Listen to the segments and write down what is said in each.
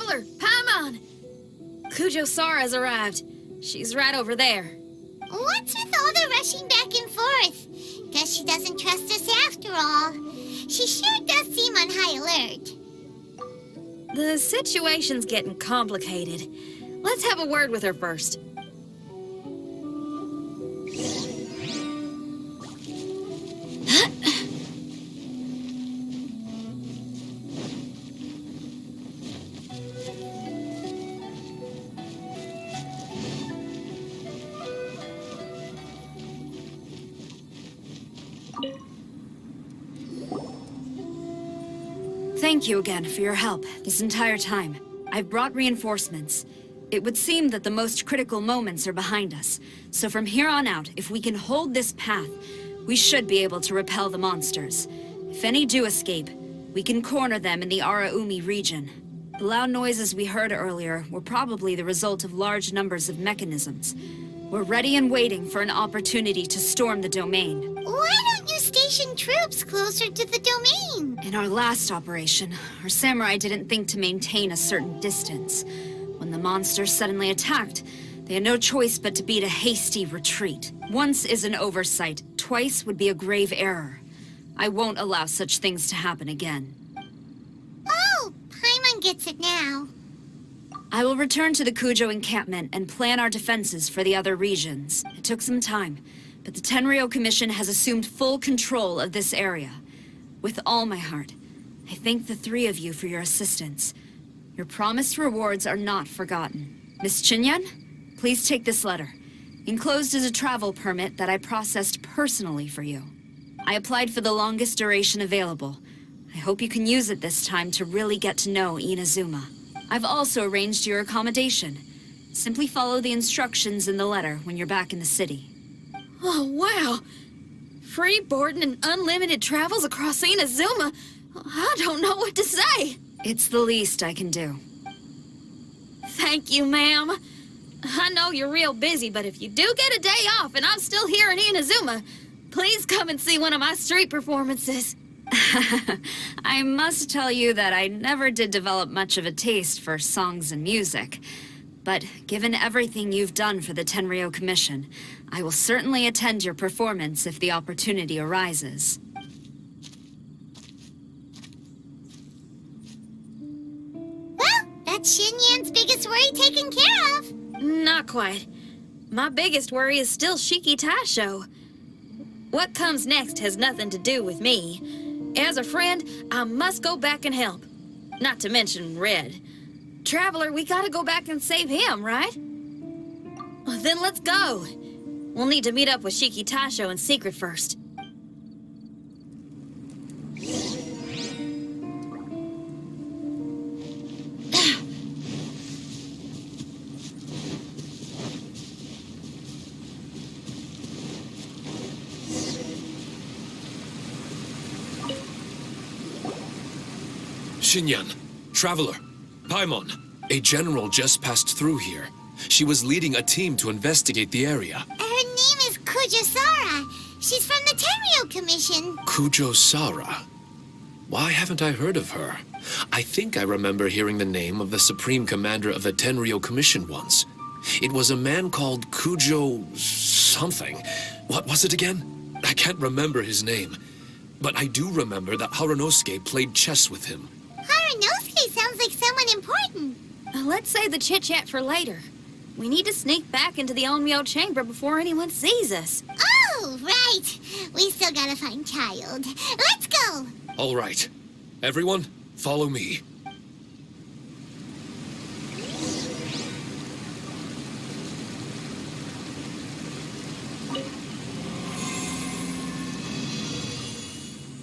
Traveler, Paimon! Kujo-Sara's arrived. She's right over there. What's with all the rushing back and forth? Guess she doesn't trust us after all. She sure does seem on high alert. The situation's getting complicated. Let's have a word with her first. Thank you again for your help this entire time. I've brought reinforcements. It would seem that the most critical moments are behind us. So from here on out, if we can hold this path, we should be able to repel the monsters. If any do escape, we can corner them in the Araumi region. The loud noises we heard earlier were probably the result of large numbers of mechanisms. We're ready and waiting for an opportunity to storm the domain. Why don't you station troops closer to the domain? In our last operation, our samurai didn't think to maintain a certain distance. When the monsters suddenly attacked, they had no choice but to beat a hasty retreat. Once is an oversight, twice would be a grave error. I won't allow such things to happen again. Oh, Paimon gets it now. I will return to the Kujo encampment and plan our defenses for the other regions. It took some time, but the Tenryou Commission has assumed full control of this area. With all my heart, I thank the three of you for your assistance. Your promised rewards are not forgotten. Miss Xinyan, please take this letter. Enclosed is a travel permit that I processed personally for you. I applied for the longest duration available. I hope you can use it this time to really get to know Inazuma. I've also arranged your accommodation. Simply follow the instructions in the letter when you're back in the city. Oh, wow! Free boarding and unlimited travels across Inazuma? I don't know what to say. It's the least I can do. Thank you, ma'am. I know you're real busy, but if you do get a day off and I'm still here in Inazuma, please come and see one of my street performances. I must tell you that I never did develop much of a taste for songs and music. But given everything you've done for the Tenryou Commission, I will certainly attend your performance if the opportunity arises. Well, that's Xinyan's biggest worry taken care of. Not quite. My biggest worry is still Shiki Taishou. What comes next has nothing to do with me. As a friend, I must go back and help. Not to mention Red. Traveler, we gotta go back and save him, right? Well, then let's go. We'll need to meet up with Shiki Taishou in secret first. Xinyan, Traveler, Paimon, a general just passed through here. She was leading a team to investigate the area. Her name is Kujo-Sara. She's from the Tenryou Commission. Kujo-Sara? Why haven't I heard of her? I think I remember hearing the name of the Supreme Commander of the Tenryou Commission once. It was a man called Kujo... something. What was it again? I can't remember his name. But I do remember that Haranosuke played chess with him. Haranosuke sounds like someone important. Let's save the chit-chat for later. We need to sneak back into the Onmyou Chamber before anyone sees us. Oh, right. We still gotta find Child. Let's go. All right. Everyone, follow me.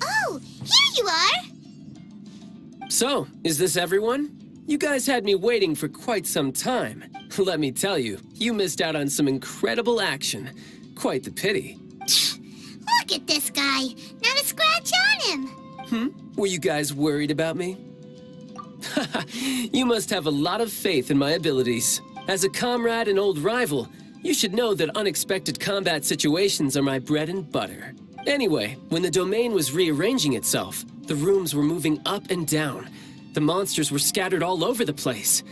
Oh, here you are. So, is this everyone? You guys had me waiting for quite some time. Let me tell you, you missed out on some incredible action. Quite the pity. Look at this guy. Not a scratch on him. Were you guys worried about me? You must have a lot of faith in my abilities. As a comrade and old rival, you should know that unexpected combat situations are my bread and butter. Anyway, when the domain was rearranging itself, the rooms were moving up and down. The monsters were scattered all over the place.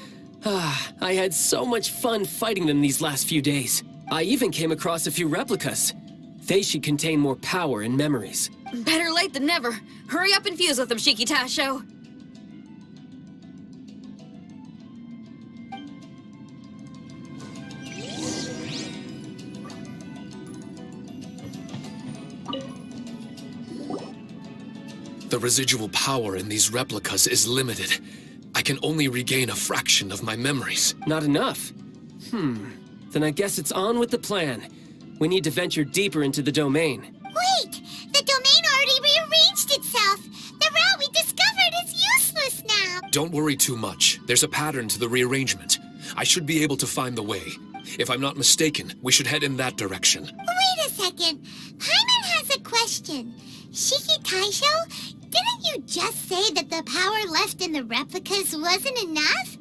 I had so much fun fighting them these last few days. I even came across a few replicas. They should contain more power and memories. Better late than never. Hurry up and fuse with them, Shiki Taishou. The residual power in these replicas is limited. I can only regain a fraction of my memories. Not enough? Then I guess it's on with the plan. We need to venture deeper into the domain. Wait! The domain already rearranged itself! The route we discovered is useless now! Don't worry too much. There's a pattern to the rearrangement. I should be able to find the way. If I'm not mistaken, we should head in that direction. Wait a second. Paimon has a question. Shiki Taishou, didn't you just say that the power left in the replicas wasn't enough?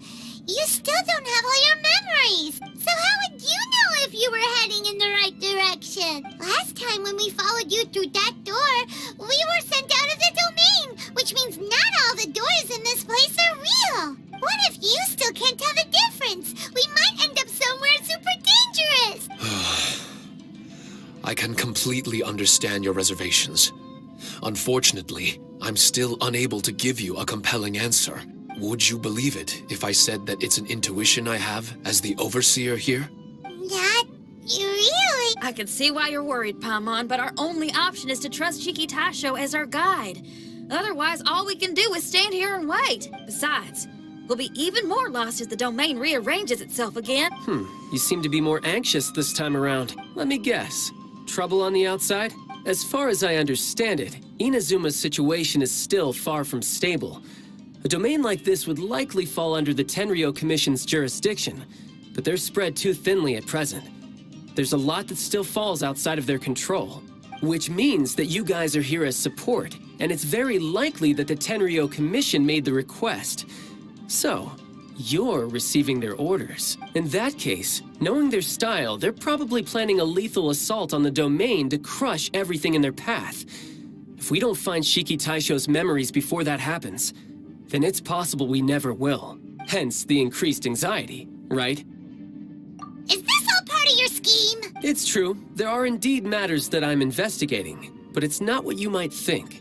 You still don't have all your memories. So how would you know if you were heading in the right direction? Last time when we followed you through that door, we were sent out of the domain, which means not all the doors in this place are real. What if you still can't tell the difference? We might end up somewhere super dangerous. I can completely understand your reservations. Unfortunately, I'm still unable to give you a compelling answer. Would you believe it if I said that it's an intuition I have as the overseer here? Not really. I can see why you're worried, Paimon, but our only option is to trust Shiki Taishou as our guide. Otherwise, all we can do is stand here and wait. Besides, we'll be even more lost if the domain rearranges itself again. You seem to be more anxious this time around. Let me guess. Trouble on the outside? As far as I understand it, Inazuma's situation is still far from stable. A domain like this would likely fall under the Tenryou Commission's jurisdiction, but they're spread too thinly at present. There's a lot that still falls outside of their control, which means that you guys are here as support, and it's very likely that the Tenryou Commission made the request. So, you're receiving their orders. In that case, knowing their style, they're probably planning a lethal assault on the domain to crush everything in their path. If we don't find Shiki Taishou's memories before that happens, then it's possible we never will. Hence the increased anxiety, right? Is this all part of your scheme? It's true. There are indeed matters that I'm investigating, but it's not what you might think.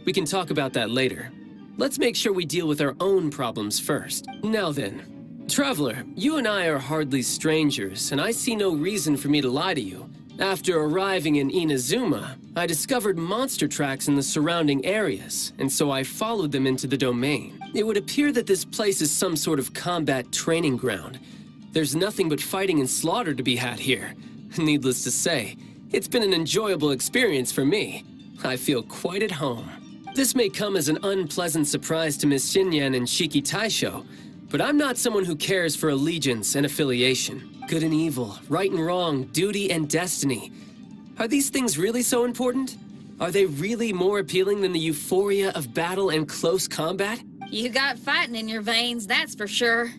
We can talk about that later. Let's make sure we deal with our own problems first. Now then, Traveler, you and I are hardly strangers, and I see no reason for me to lie to you. After arriving in Inazuma, I discovered monster tracks in the surrounding areas, and so I followed them into the domain. It would appear that this place is some sort of combat training ground. There's nothing but fighting and slaughter to be had here. Needless to say, it's been an enjoyable experience for me. I feel quite at home. This may come as an unpleasant surprise to Miss Xinyan and Shiki Taishou, but I'm not someone who cares for allegiance and affiliation. Good and evil, right and wrong, duty and destiny. Are these things really so important? Are they really more appealing than the euphoria of battle and close combat? You got fighting in your veins, that's for sure.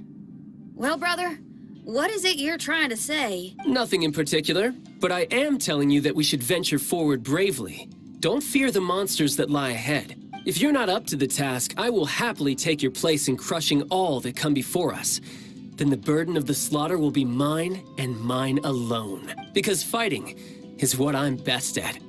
Well, brother, what is it you're trying to say? Nothing in particular, but I am telling you that we should venture forward bravely. Don't fear the monsters that lie ahead. If you're not up to the task, I will happily take your place in crushing all that come before us. Then the burden of the slaughter will be mine and mine alone. Because fighting is what I'm best at.